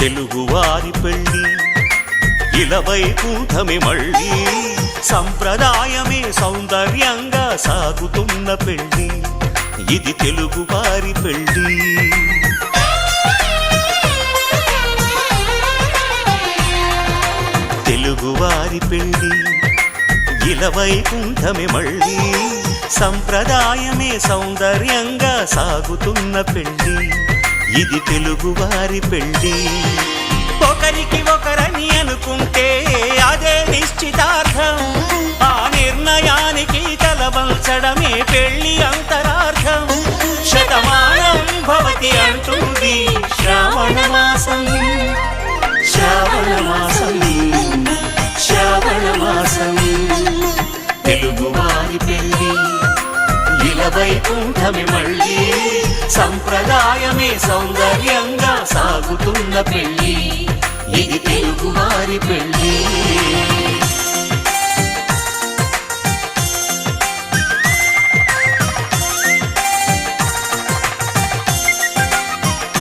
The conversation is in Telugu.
తెలుగువారి పెళ్ళి ఇలవైకుంఠమే మళ్ళీ సంప్రదాయమే సౌందర్యంగా సాగుతున్న పెళ్ళి ఇది తెలుగువారి పెళ్ళి తెలుగువారి పెళ్ళి ఇలవైకుంఠమే మళ్ళీ సంప్రదాయమే సౌందర్యంగా సాగుతున్న పెళ్ళి ఇది తెలుగువారి పెళ్ళి ఒకరికి ఒకరని అనుకుంటే అదే నిశ్చితార్థం ఆ నిర్ణయానికి తలవంచడమే పెళ్ళి అంతరార్థం శతమానం భవతి అంటుంది శ్రావణ మాసం శ్రావణ మాసం శ్రావణ మాసం తెలుగువారి పెళ్ళి ఇలవైకుంఠమే మళ్ళీ సంప్రదాయమే సౌందర్యంగా సాగుతున్న పెళ్ళి ఇది తెలుగువారి పెళ్ళి